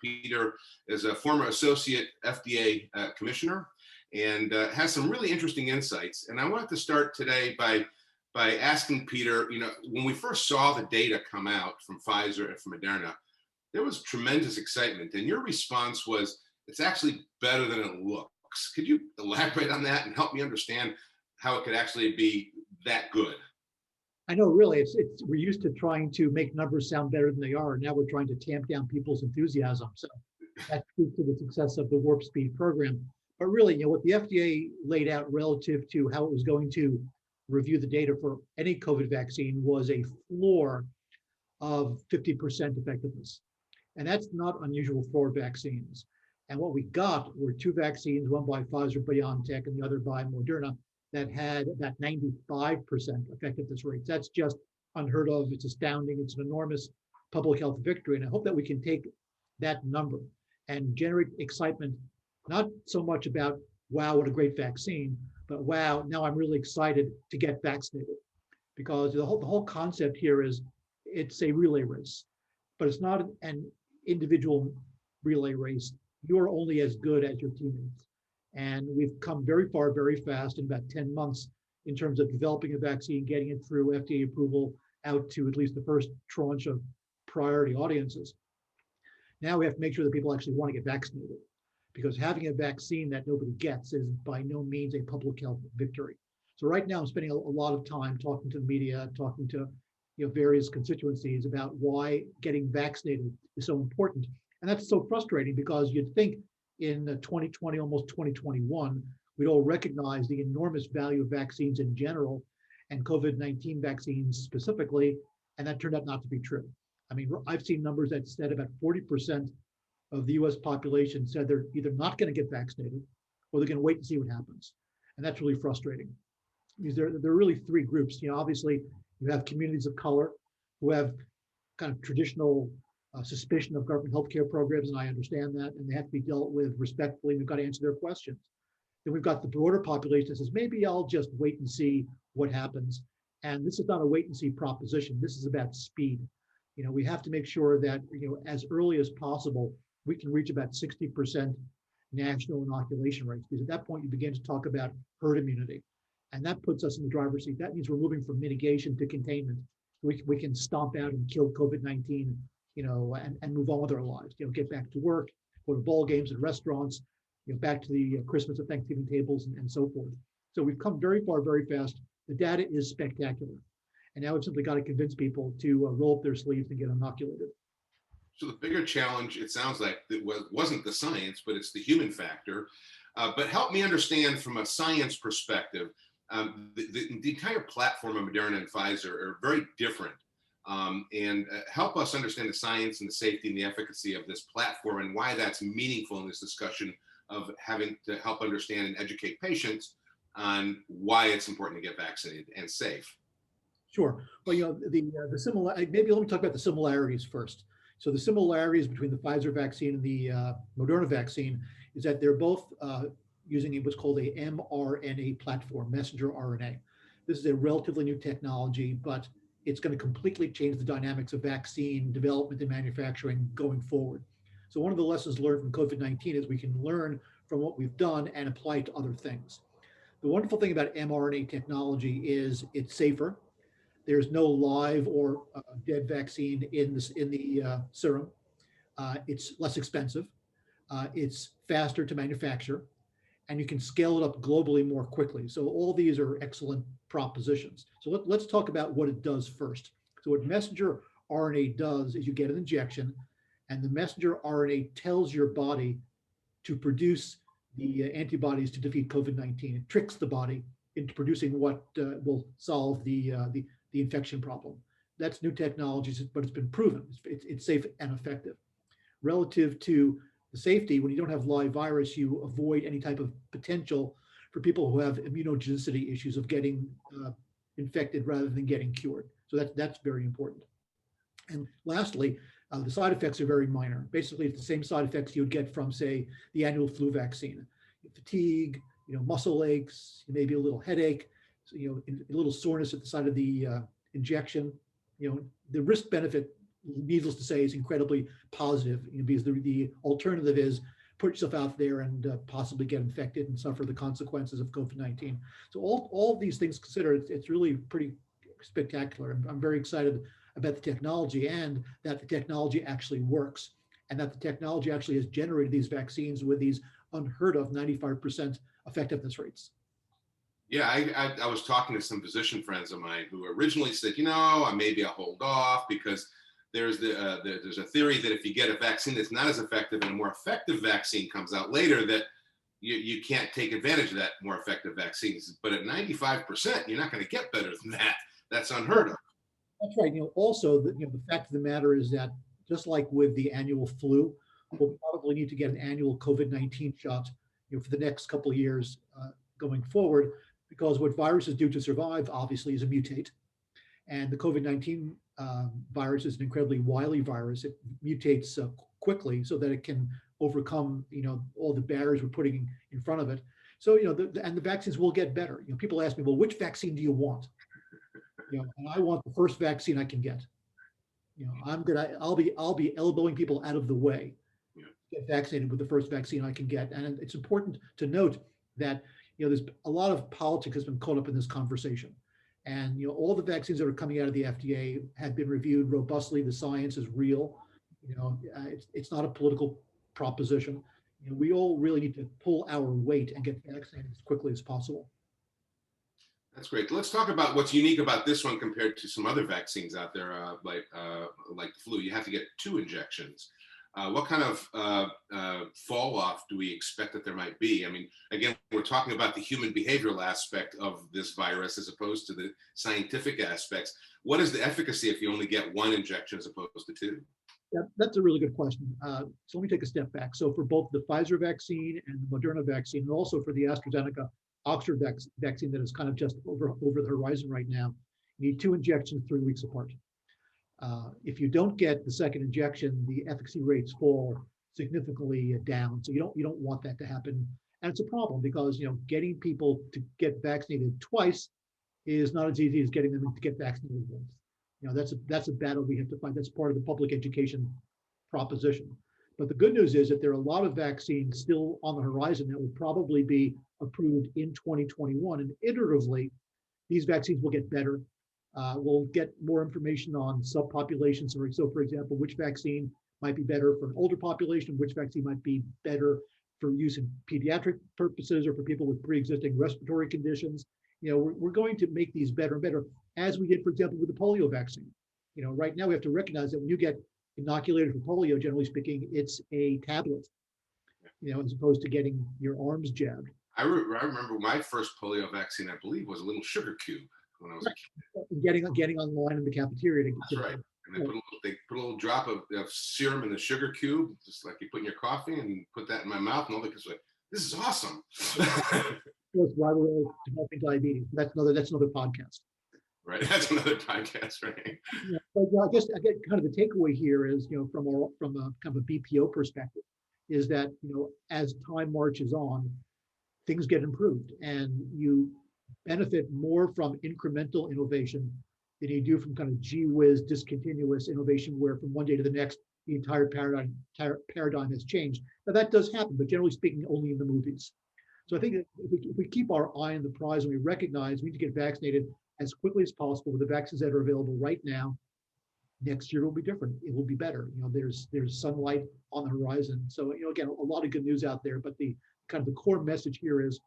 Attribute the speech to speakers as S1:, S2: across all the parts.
S1: Peter is a former associate FDA commissioner and has some really interesting insights. And I wanted to start today by asking Peter, when we first saw the data come out from Pfizer and from Moderna, there was tremendous excitement. And your response was, it's actually better than it looks. Could you elaborate on that and help me understand how it could actually be that good?
S2: I know, really, we're used to trying to make numbers sound better than they are. Now we're trying to tamp down people's enthusiasm. So that speaks to the success of the Warp Speed program. But really, what the FDA laid out relative to how it was going to review the data for any COVID vaccine was a floor of 50% effectiveness. And that's not unusual for vaccines. And what we got were two vaccines, one by Pfizer-BioNTech and the other by Moderna, that had about 95% effectiveness rates. That's just unheard of. It's astounding. It's an enormous public health victory. And I hope that we can take that number and generate excitement, not so much about, wow, what a great vaccine, but wow, now I'm really excited to get vaccinated. Because the whole concept here is it's a relay race, but it's not an individual relay race. You're only as good as your teammates. And we've come very far, very fast in about 10 months in terms of developing a vaccine, getting it through FDA approval out to at least the first tranche of priority audiences. Now we have to make sure that people actually want to get vaccinated, because having a vaccine that nobody gets is by no means a public health victory. So right now I'm spending a lot of time talking to the media, talking to various constituencies about why getting vaccinated is so important. And that's so frustrating, because you'd think in 2020, almost 2021, we'd all recognize the enormous value of vaccines in general and COVID-19 vaccines specifically, and that turned out not to be true. I mean, I've seen numbers that said about 40% of the US population said they're either not going to get vaccinated or they're going to wait and see what happens. And that's really frustrating. Because there are really three groups. Obviously, you have communities of color who have kind of traditional suspicion of government healthcare programs, and I understand that, and they have to be dealt with respectfully. We've got to answer their questions. Then we've got the broader population that says, maybe I'll just wait and see what happens. And this is not a wait and see proposition. This is about speed. We have to make sure that, as early as possible, we can reach about 60% national inoculation rates, because at that point you begin to talk about herd immunity. And that puts us in the driver's seat. That means we're moving from mitigation to containment. We can stomp out and kill COVID-19, and move on with our lives, get back to work, go to ball games and restaurants, back to the Christmas and Thanksgiving tables and so forth. So we've come very far, very fast. The data is spectacular. And now we've simply got to convince people to roll up their sleeves and get inoculated.
S1: So the bigger challenge, it sounds like, it wasn't the science, but it's the human factor. But help me understand from a science perspective, the entire platform of Moderna and Pfizer are very different. And help us understand the science and the safety and the efficacy of this platform and why that's meaningful in this discussion of having to help understand and educate patients on why it's important to get vaccinated and safe.
S2: Sure. Well, the similar. Maybe let me talk about the similarities first. So the similarities between the Pfizer vaccine and the Moderna vaccine is that they're both using what's called a mRNA platform, messenger RNA. This is a relatively new technology, but it's going to completely change the dynamics of vaccine development and manufacturing going forward. So one of the lessons learned from COVID-19 is we can learn from what we've done and apply it to other things. The wonderful thing about mRNA technology is it's safer. There's no live or dead vaccine in the serum. It's less expensive. It's faster to manufacture, and you can scale it up globally more quickly. So all these are excellent propositions. So let's talk about what it does first. So what messenger RNA does is you get an injection, and the messenger RNA tells your body to produce the antibodies to defeat COVID-19. It tricks the body into producing what will solve the infection problem. That's new technology, but it's been proven. It's safe and effective. Relative to the safety, when you don't have live virus, you avoid any type of potential for people who have immunogenicity issues of getting infected rather than getting cured. So that's very important. And lastly, the side effects are very minor. Basically, it's the same side effects you would get from, say, the annual flu vaccine. Fatigue, muscle aches, maybe a little headache, so, a little soreness at the site of the injection. The risk benefit needless to say, is incredibly positive, because the alternative is put yourself out there and possibly get infected and suffer the consequences of COVID-19. So all of these things considered, it's really pretty spectacular. I'm very excited about the technology, and that the technology actually works, and that the technology actually has generated these vaccines with these unheard of 95% effectiveness rates.
S1: Yeah, I was talking to some physician friends of mine who originally said, maybe I'll hold off because there's there's a theory that if you get a vaccine that's not as effective and a more effective vaccine comes out later, that you can't take advantage of that more effective vaccines. But at 95%, you're not going to get better than that. That's unheard of.
S2: That's right. Also, the fact of the matter is that just like with the annual flu, we'll probably need to get an annual COVID-19 shot, for the next couple of years going forward, because what viruses do to survive, obviously, is a mutate. And the COVID-19 virus is an incredibly wily virus. It mutates quickly so that it can overcome, all the barriers we're putting in front of it. So, and the vaccines will get better. People ask me, well, which vaccine do you want? And I want the first vaccine I can get. I'll be elbowing people out of the way, get vaccinated with the first vaccine I can get. And it's important to note that, there's a lot of politics has been caught up in this conversation. And, all the vaccines that are coming out of the FDA have been reviewed robustly. The science is real. It's not a political proposition. We all really need to pull our weight and get vaccinated as quickly as possible.
S1: That's great. Let's talk about what's unique about this one compared to some other vaccines out there, like the flu. You have to get 2 injections. What kind of fall off do we expect that there might be? I mean, again, we're talking about the human behavioral aspect of this virus as opposed to the scientific aspects. What is the efficacy if you only get 1 injection as opposed to 2?
S2: Yeah, that's a really good question. So let me take a step back. So for both the Pfizer vaccine and the Moderna vaccine, and also for the AstraZeneca Oxford vaccine that is kind of just over the horizon right now, you need 2 injections 3 weeks apart. If you don't get the second injection, the efficacy rates fall significantly down. So you don't want that to happen, and it's a problem because getting people to get vaccinated twice is not as easy as getting them to get vaccinated once. That's a battle we have to fight. That's part of the public education proposition. But the good news is that there are a lot of vaccines still on the horizon that will probably be approved in 2021, and iteratively, these vaccines will get better. We'll get more information on subpopulations. So, for example, which vaccine might be better for an older population, which vaccine might be better for use in pediatric purposes or for people with pre-existing respiratory conditions. We're going to make these better and better, as we did, for example, with the polio vaccine. Right now we have to recognize that when you get inoculated for polio, generally speaking, it's a tablet, as opposed to getting your arms jabbed.
S1: I remember my first polio vaccine, I believe, was a little sugar cube when I was a kid.
S2: Getting online in the cafeteria to
S1: That's right. And they put a little drop of serum in the sugar cube, just like you put in your coffee, and put that in my mouth, and all the kids were like, "This is awesome."
S2: That's why we're developing diabetes. That's another podcast.
S1: Right, that's another podcast, right?
S2: Yeah, but I guess kind of the takeaway here is, from a kind of a BPO perspective, is that as time marches on, things get improved, and you benefit more from incremental innovation than you do from kind of gee whiz discontinuous innovation, where from one day to the next the entire paradigm has changed. Now that does happen, but generally speaking, only in the movies. So I think that if we keep our eye on the prize and we recognize we need to get vaccinated as quickly as possible with the vaccines that are available right now, next year will be different. It will be better. There's sunlight on the horizon. So again, a lot of good news out there. But the kind of the core message here is,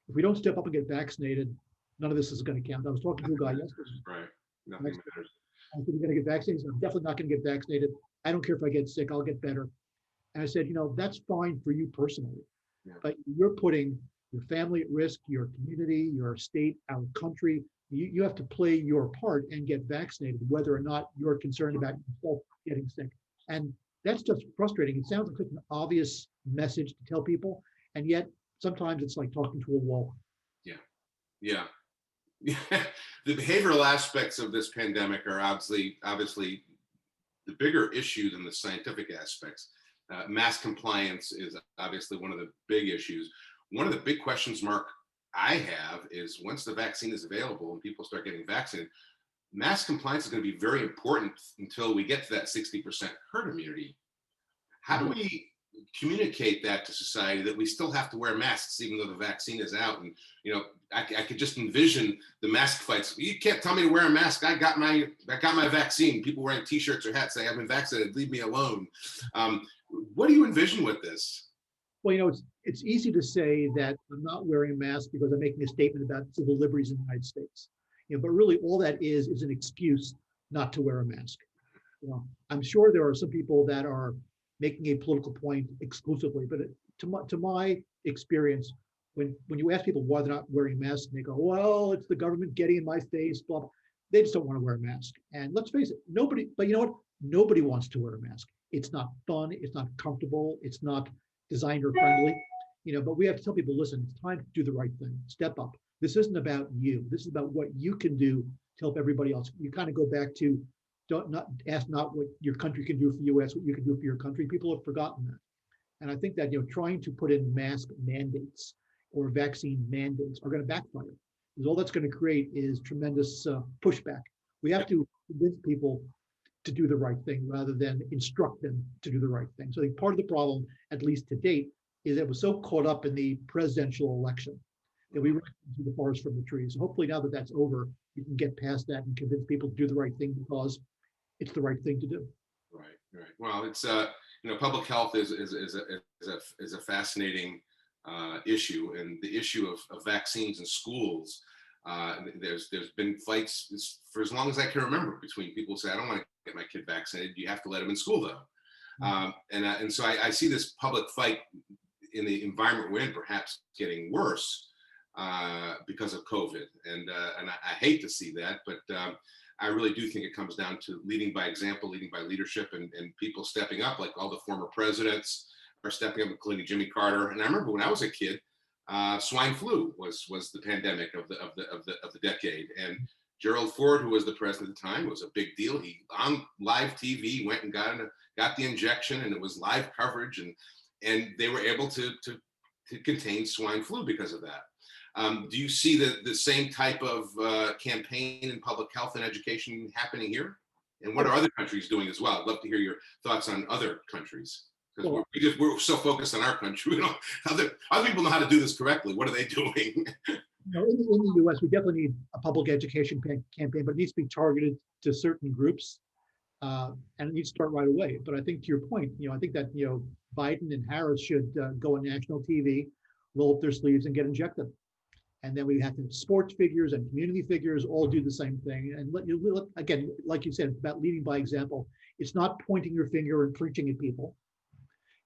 S2: if we don't step up and get vaccinated, none of this is going to count. I was talking to a guy yesterday.
S1: Right. Nothing matters.
S2: I said, "You're going to get vaccinated?" I'm definitely not going to get vaccinated. I don't care if I get sick. I'll get better. And I said, that's fine for you personally, but you're putting your family at risk, your community, your state, our country. You have to play your part and get vaccinated, whether or not you're concerned about yourself getting sick. And that's just frustrating. It sounds like an obvious message to tell people, and yet sometimes it's like talking to a wall.
S1: Yeah. The behavioral aspects of this pandemic are obviously the bigger issue than the scientific aspects. Mass compliance is obviously one of the big issues. One of the big questions, Mark, I have is, once the vaccine is available and people start getting vaccinated, mask compliance is going to be very important until we get to that 60% herd immunity. How do we communicate that to society that we still have to wear masks even though the vaccine is out? And I could just envision the mask fights. You can't tell me to wear a mask. I got my vaccine. People wearing T-shirts or hats saying I've been vaccinated. Leave me alone. What do you envision with this?
S2: Well, it's easy to say that I'm not wearing a mask because I'm making a statement about civil liberties in the United States. But really all that is an excuse not to wear a mask. I'm sure there are some people that are making a political point exclusively, but to my experience, when you ask people why they're not wearing masks, and they go, well, it's the government getting in my face, blah, blah. They just don't want to wear a mask. And let's face it, but you know what? Nobody wants to wear a mask. It's not fun, it's not comfortable, it's not designer friendly, but we have to tell people, listen, it's time to do the right thing, step up. This isn't about you. This is about what you can do to help everybody else. You kind of go back to ask not what your country can do for you, ask what you can do for your country. People have forgotten that. And I think that trying to put in mask mandates or vaccine mandates are going to backfire. Because all that's going to create is tremendous pushback. We have to convince people to do the right thing rather than instruct them to do the right thing. So I think part of the problem, at least to date, is that we're so caught up in the presidential election that we see the forest from the trees. So hopefully now that that's over, you can get past that and convince people to do the right thing because it's the right thing to do.
S1: Right. Well, it's public health is a fascinating issue, and the issue of vaccines in schools. There's been fights for as long as I can remember between people who say I don't want to get my kid vaccinated. You have to let him in school though, and so I see this public fight in the environment we're in perhaps getting worse because of COVID, and I hate to see that, but I really do think it comes down to leading by example, leading by leadership, and people stepping up, like all the former presidents are stepping up, including Jimmy Carter. And I remember when I was a kid, swine flu was the pandemic of the decade, and Gerald Ford, who was the president at the time, was a big deal. He on live TV went and got the injection, and it was live coverage, and they were able to contain swine flu because of that. Do you see the same type of campaign in public health and education happening here? And what are other countries doing as well? I'd love to hear your thoughts on other countries, because we're so focused on our country. Other people know how to do this correctly. What are they doing?
S2: In the U.S., we definitely need a public education campaign, but it needs to be targeted to certain groups, and it needs to start right away. But I think to your point, I think that Biden and Harris should go on national TV, roll up their sleeves, and get injected. And then we have to have sports figures and community figures all do the same thing. And again, like you said, it's about leading by example. It's not pointing your finger and preaching at people.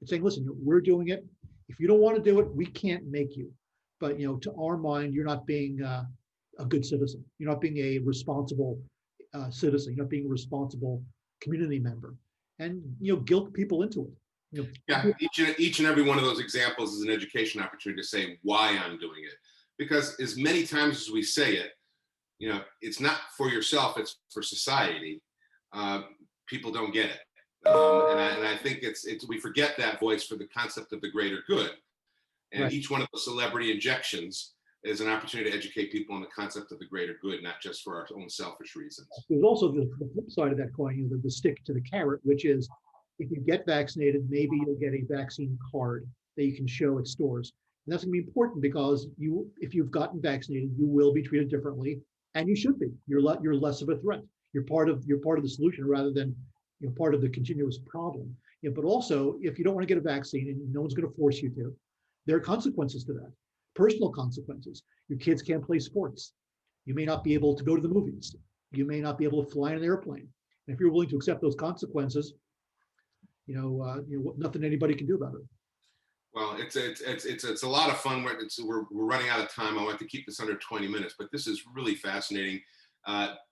S2: It's saying, listen, we're doing it. If you don't want to do it, we can't make you. But to our mind, you're not being a good citizen. You're not being a responsible citizen. You're not being a responsible community member. And guilt people into it.
S1: Yeah, each and every one of those examples is an education opportunity to say why I'm doing it. Because as many times as we say it, it's not for yourself, it's for society. People don't get it. And I think we forget that voice for the concept of the greater good. And Each one of the celebrity injections is an opportunity to educate people on the concept of the greater good, not just for our own selfish reasons.
S2: There's also the flip side of that coin, the stick to the carrot, which is if you get vaccinated, maybe you'll get a vaccine card that you can show at stores. And that's going to be important because if you've gotten vaccinated, you will be treated differently, and you should be. You're less of a threat. You're part of the solution rather than part of the continuous problem. But also, if you don't want to get a vaccine and no one's going to force you to, there are consequences to that. Personal consequences. Your kids can't play sports. You may not be able to go to the movies. You may not be able to fly in an airplane. And if you're willing to accept those consequences, nothing anybody can do about it.
S1: Well, it's a lot of fun. We're running out of time. I want to keep this under 20 minutes, but this is really fascinating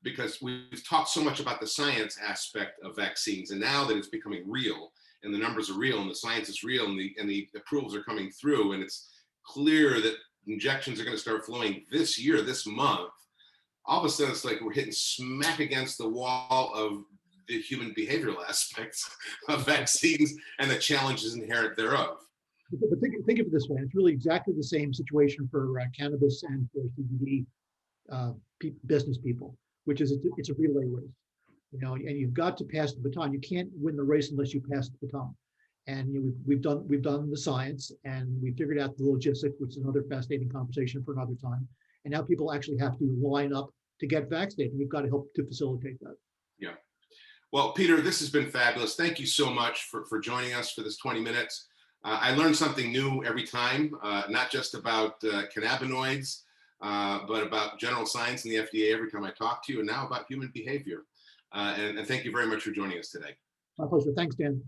S1: because we've talked so much about the science aspect of vaccines, and now that it's becoming real, and the numbers are real, and the science is real, and the approvals are coming through, and it's clear that injections are going to start flowing this year, this month. All of a sudden, it's like we're hitting smack against the wall of the human behavioral aspects of vaccines and the challenges inherent thereof.
S2: But think of it this way: it's really exactly the same situation for cannabis and for CBD business people. which is it's a relay race, and you've got to pass the baton. You can't win the race unless you pass the baton. And we've done the science, and we figured out the logistics, which is another fascinating conversation for another time. And now people actually have to line up to get vaccinated. We've got to help to facilitate that.
S1: Yeah. Well, Peter, this has been fabulous. Thank you so much for joining us for this 20 minutes. I learned something new every time, not just about cannabinoids, but about general science and the FDA every time I talk to you, and now about human behavior. And thank you very much for joining us today.
S2: My pleasure. Thanks, Dan.